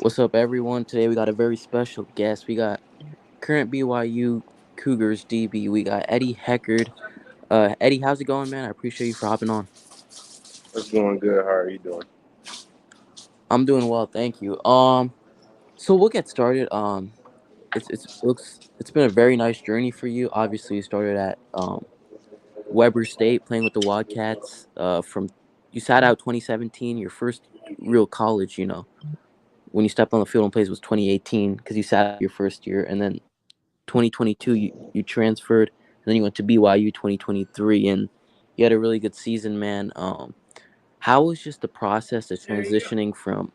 What's up, everyone? Today we got a very special guest. We got current BYU Cougars DB. We got Eddie Heckard. Eddie, how's it going, man? I appreciate you for hopping on. It's going good. How are you doing? I'm doing well, thank you. So we'll get started. It's been a very nice journey for you. Obviously, you started at Weber State playing with the Wildcats. From you sat out 2017, your first real college. When you stepped on the field and plays was 2018 because you sat out your first year, and then 2022 you transferred, and then you went to BYU 2023, and you had a really good season, man. How was just the process of transitioning from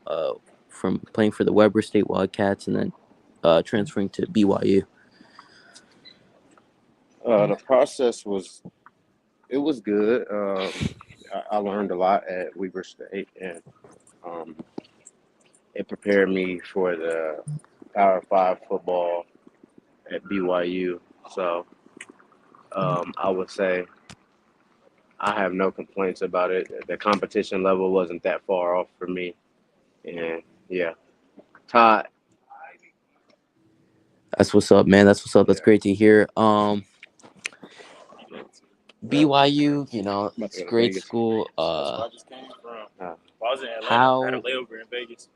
playing for the Weber State Wildcats and then transferring to BYU? The process was good. I learned a lot at Weber State, and um, it prepared me for the Power Five football at BYU. So I would say I have no complaints about it. The competition level wasn't that far off for me, and yeah, Todd. That's what's up, man. That's what's up. That's great to hear. BYU, it's a great Vegas. school. Uh, I was in Atlanta. How I had a layover in Vegas.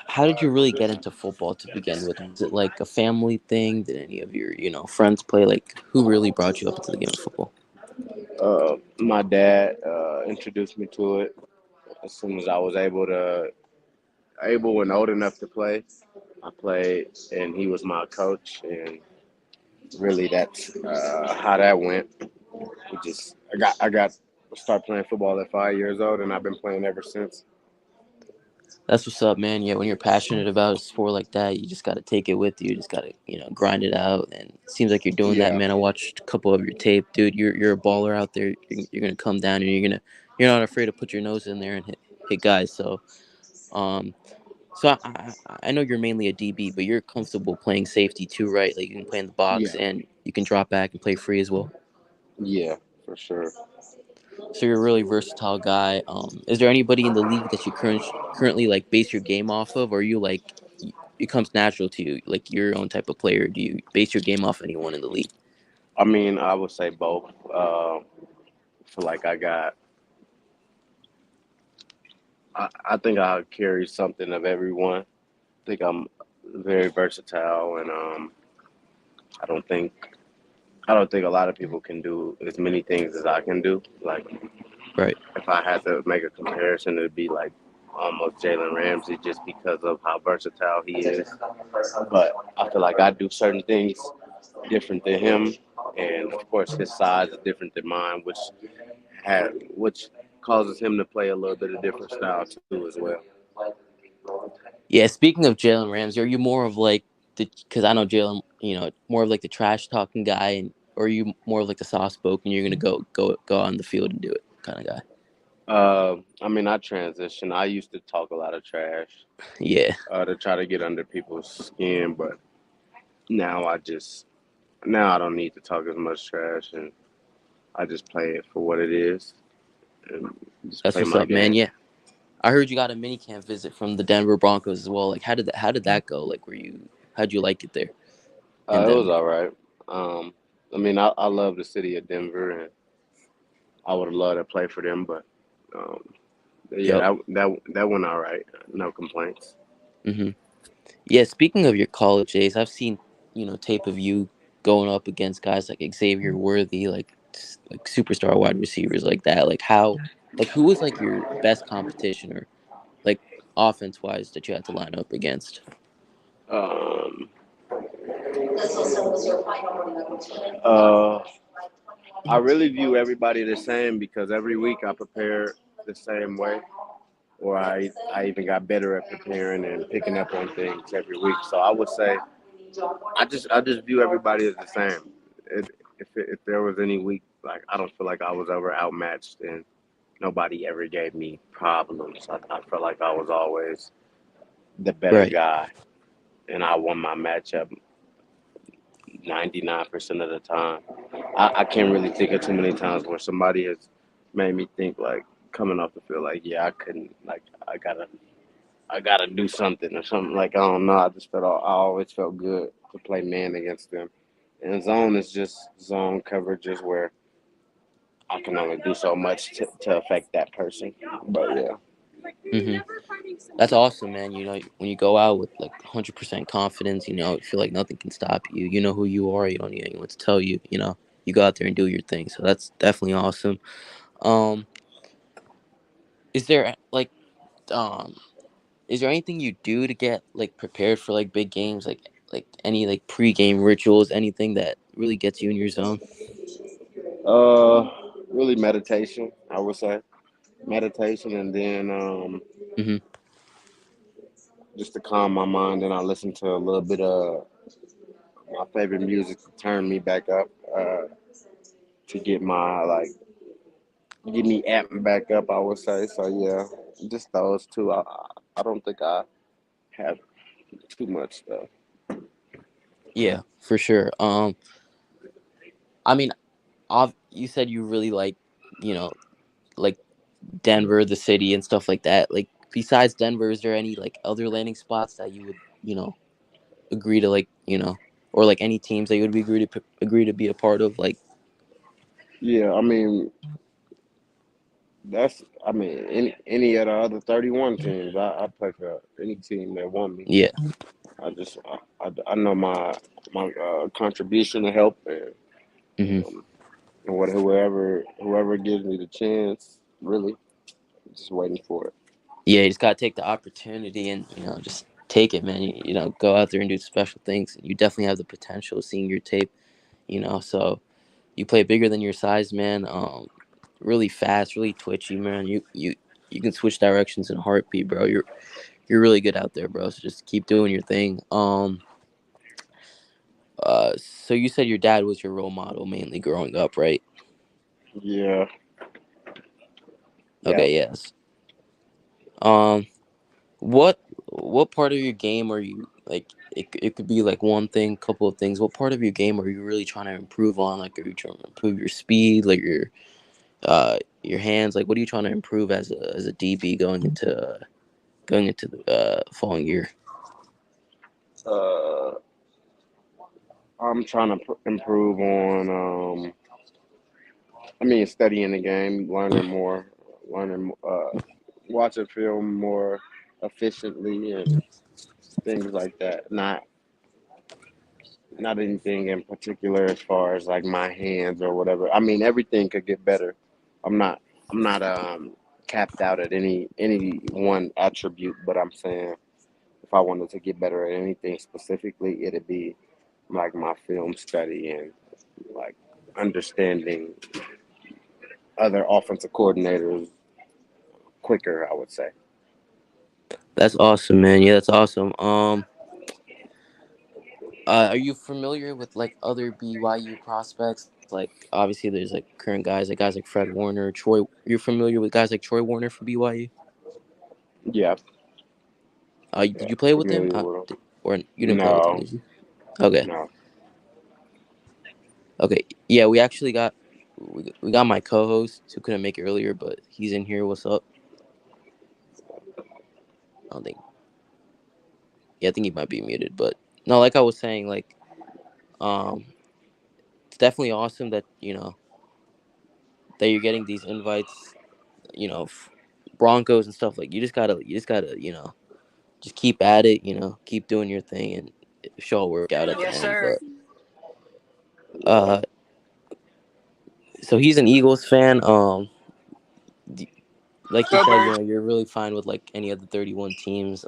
how did you really get into football to begin with? Was it like a family thing? Did any of your friends play? Like, who really brought you up into the game of football? My dad introduced me to it as soon as I was able and old enough to play. I played, and he was my coach, and really that's how that went. I got start playing football at 5 years old, and I've been playing ever since. That's what's up, man. Yeah, when you're passionate about a sport like that, you just got to take it with you. You just got to, grind it out. And it seems like you're doing that, Yeah, man. I watched a couple of your tape, dude. You're a baller out there. You're gonna come down and you're not afraid to put your nose in there and hit guys. Um, so I know you're mainly a DB, but you're comfortable playing safety too, right? Like you can play in the box yeah, and you can drop back and play free as well. yeah, for sure. So you're a really versatile guy. Is there anybody in the league that you currently like base your game off of, or are you like it comes natural to you, like your own type of player? Do you base your game off anyone in the league? I mean, I would say both. Feel like I think I carry something of everyone. I think I'm very versatile, and I don't think I don't think a lot of people can do as many things as I can do. Like Right. if I had to make a comparison, it'd be like almost Jalen Ramsey just because of how versatile he is. But I feel like I do certain things different than him, and of course his size is different than mine, which causes him to play a little bit of different style too as well. Yeah. Speaking of Jalen Ramsey, are you more of like because I know Jalen, more of like the trash talking guy, and or are you more of like the soft spoken? You're gonna go on the field and do it kind of guy. I mean, I transitioned. I used to talk a lot of trash Yeah. to try to get under people's skin, but now now I don't need to talk as much trash, and I just play it for what it is and just That's play what's my up, man. game. Yeah. I heard you got a mini camp visit from the Denver Broncos as well. Like, how did that go? Like, how'd you like it there in It was Denver? all right. Um, I mean, I love the city of Denver, and I would have loved to play for them, but um, yeah, Yep. that went all right. No complaints. hmm Yeah. Speaking of your college days, I've seen tape of you going up against guys like Xavier Worthy, like superstar wide receivers like that. Like who was like your best competition or like offense wise that you had to line up against? Um, uh, I really view everybody the same because every week I prepare the same way, or I even got better at preparing and picking up on things every week. So I would say I just view everybody as the same. If there was any week, like I don't feel like I was ever outmatched, and nobody ever gave me problems. I felt like I was always the better Right. guy, and I won my matchup 99% of the time. I can't really think of too many times where somebody has made me think like coming off the field like yeah I couldn't like I gotta do something or something like I don't know. I just felt I always felt good to play man against them. And zone is just zone coverages where I can only do so much to affect that person. But yeah. Hmm. That's awesome, man. You know, when you go out with like 100% confidence, you feel like nothing can stop you. You know who you are. You don't need anyone to tell you. You go out there and do your thing. So that's definitely awesome. Um, is there like um is there anything you do to get like prepared for like big games, like any like pre-game rituals, anything that really gets you in your zone? Uh, really meditation. I would say meditation, and then Hmm. just to calm my mind. And I listen to a little bit of my favorite music to turn me back up. To get my like get me amping back up. I would say so. Yeah, just those two. I don't think I have too much stuff. Yeah, for sure. I mean, you said you really you know, like Denver, the city, and stuff like that. Like, besides Denver, is there any like other landing spots that you would, agree to or like any teams that you would be agree to be a part of? Like, Yeah, I mean that's I mean any of the other 31 teams. I play for any team that want me. yeah. I know my contribution to help Hmm. um, and what whoever gives me the chance. Really, just waiting for it. Yeah, you just gotta take the opportunity and just take it, man. Go out there and do special things. You definitely have the potential. Seeing your tape, so you play bigger than your size, man. Really fast, really twitchy, man. You can switch directions in a heartbeat, bro. You're really good out there, bro. So just keep doing your thing. So you said your dad was your role model mainly growing up, right? Yeah, yeah. Okay, yes. Um, what part of your game are you like? It could be like one thing, couple of things. What part of your game are you really trying to improve on? Like, are you trying to improve your speed, like your hands? Like, what are you trying to improve as a DB going into the following year? Uh, I'm trying to improve on. I mean, studying the game, learning more, learning, watching film more efficiently, and things like that. Not anything in particular as far as like my hands or whatever. I mean, everything could get better. I'm not I'm not capped out at any one attribute, but I'm saying if I wanted to get better at anything specifically, it'd be like my film study and like understanding other offensive coordinators quicker, I would say. That's awesome, man. Yeah, that's awesome. Are you familiar with like other BYU prospects? Like, obviously, there's like current guys like Fred Warner, Troy. You're familiar with guys like Troy Warner from BYU? Yeah, Did yeah, you play with him? familiar with them. Or you didn't play with him, No, did you? Okay, no. okay. Yeah, we got my co-host who couldn't make it earlier, but he's in here. What's up? I don't think. Yeah, I think he might be muted, but no. Like I was saying, like it's definitely awesome that that you're getting these invites. Broncos and stuff. Like, you just gotta just keep at it. Keep doing your thing, and it should all work out at the Yes, end. sir. But uh, so he's an Eagles fan. Like you Go said, Birds. you're really fine with like any of the 31 teams.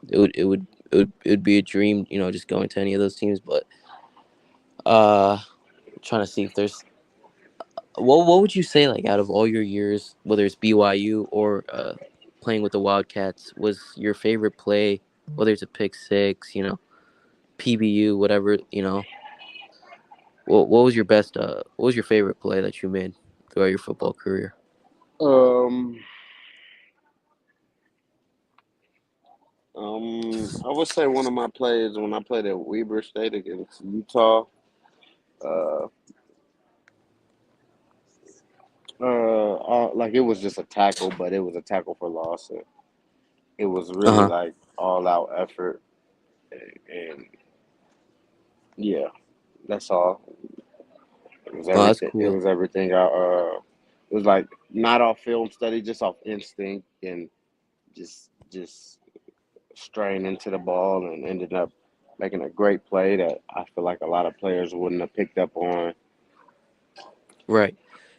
It would be a dream, just going to any of those teams. But trying to see if there's What would you say, like, out of all your years, whether it's BYU or playing with the Wildcats, was your favorite play? Whether it's a pick six, PBU, whatever, what was your best? What was your favorite play that you made throughout your football career? Um, I would say one of my plays when I played at Weber State against Utah. Uh, like it was just a tackle, but it was a tackle for loss. And it was Uh really huh. like all out effort, and yeah, that's all. It was Oh, that's everything. It cool. was everything. It was like not off film study, just off instinct, and just straying into the ball, and ended up making a great play that I feel like a lot of players wouldn't have picked up on. Right.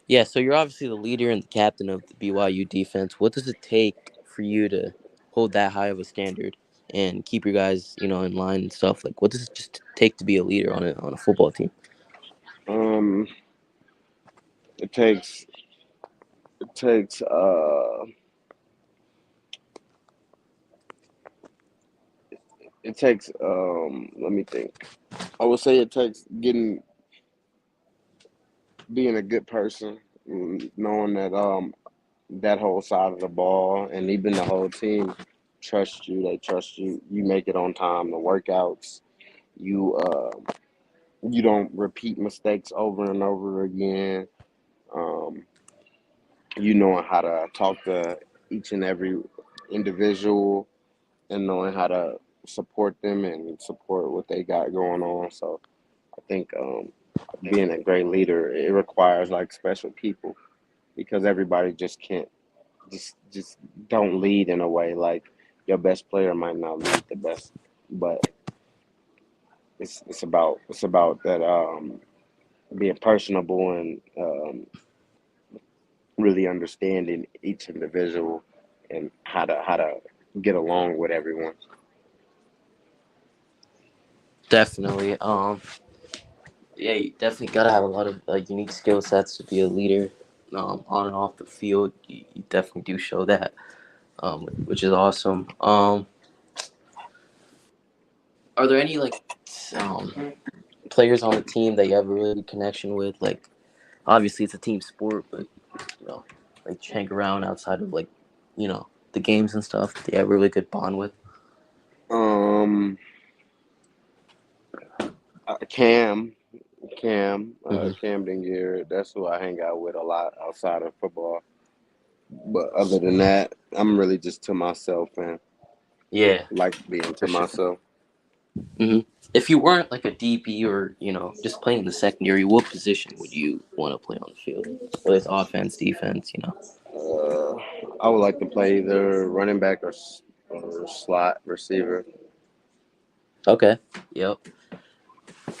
Yeah. So you're obviously the leader and the captain of the BYU defense. What does it take for you to hold that high of a standard and keep your guys, in line and stuff? Like, what does it just take to be a leader on a football team? Um, it takes it takes it takes let me think. I would say it takes getting being a good person, knowing that that whole side of the ball and even the whole team trust you. They trust you. You make it on time. The workouts. You you don't repeat mistakes over and over again. Um, you knowing how to talk to each and every individual and knowing how to support them and support what they got going on. So I think being a great leader it requires like special people because everybody just can't just don't lead in a way like your best player might not lead the best, but it's about that being personable and really understanding each individual and how to get along with everyone. Definitely. Yeah, you definitely gotta have a lot of unique skill sets to be a leader. On and off the field, you definitely do show that, which is awesome. Are there any um, players on the team that you have a really good connection with? Like, obviously it's a team sport, but you know, like hang around outside of the games and stuff. That you have a really good bond with. Um, Cam, Hmm. Camden Garrett. That's who I hang out with a lot outside of football. But other than that, I'm really just to myself and Yeah, like being for to sure. myself. Hmm. If you weren't like a DB or just playing in the secondary, what position would you want to play on the field? Whether it's offense, defense. Uh, I would like to play either running back or slot receiver. Okay. Yep.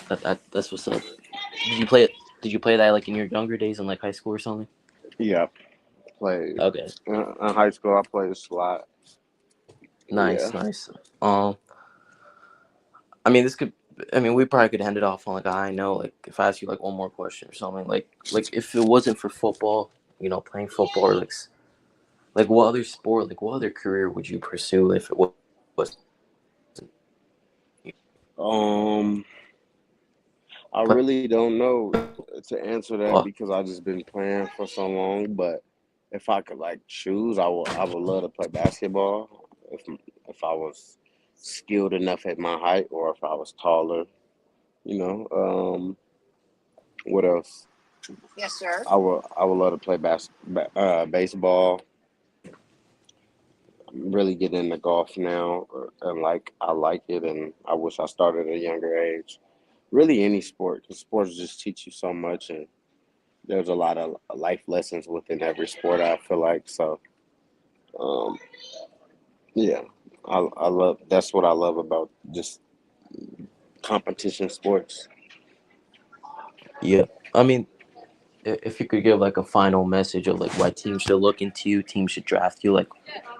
That's what's up. Did you play it? Did you play that like in your younger days in like high school or something? Yeah, play Okay. in high school. I played slot. Nice, Yeah. nice. Um, I mean, this could. I mean, we probably could end it off on like a high note. Like, if I ask you like one more question or something, like if it wasn't for football, playing football, or like what other sport, like what other career would you pursue if it was? Um, I Play really don't know to answer that football? because I just been playing for so long. But if I could like choose, I would love to play basketball if I was skilled enough at my height or if I was taller. You know. What else? I would love to play baseball. I'm really getting into golf now, and like I like it, and I wish I started at a younger age. Really, any sport, because sports just teach you so much, and there's a lot of life lessons within every sport. I feel like so. Um, yeah, I love. That's what I love about just competition sports. Yeah. I mean, if you could give like a final message of like why teams should look into you, teams should draft you, like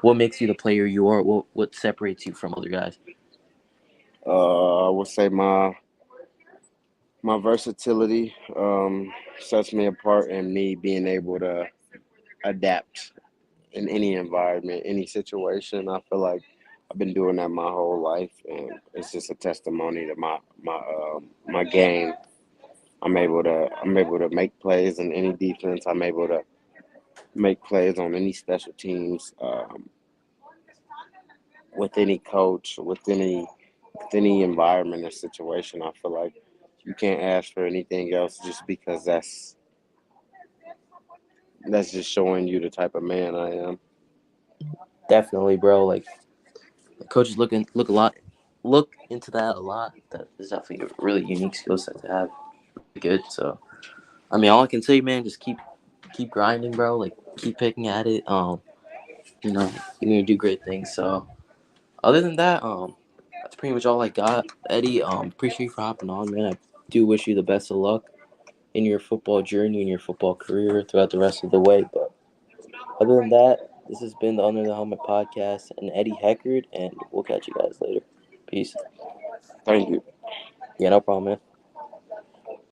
what makes you the player you are, what separates you from other guys? I would say My versatility sets me apart, and me being able to adapt in any environment, any situation. I feel like I've been doing that my whole life, and it's just a testimony to my game. I'm able to make plays in any defense. I'm able to make plays on any special teams, with any coach, with any environment or situation. I feel like you can't ask for anything else just because that's just showing you the type of man I am. Definitely, bro. Like the coaches look into that a lot. That is definitely a really unique skill set to have. Really good. So I mean, all I can say, man, just keep grinding, bro. Like keep picking at it. You know, you're gonna do great things. So other than that, that's pretty much all I got. Eddie, appreciate you for hopping on, man. I do wish you the best of luck in your football journey and your football career throughout the rest of the way. But other than that, this has been the Under the Helmet podcast and Eddie Heckard, and we'll catch you guys later. Peace. Thank you. Yeah, no problem, man.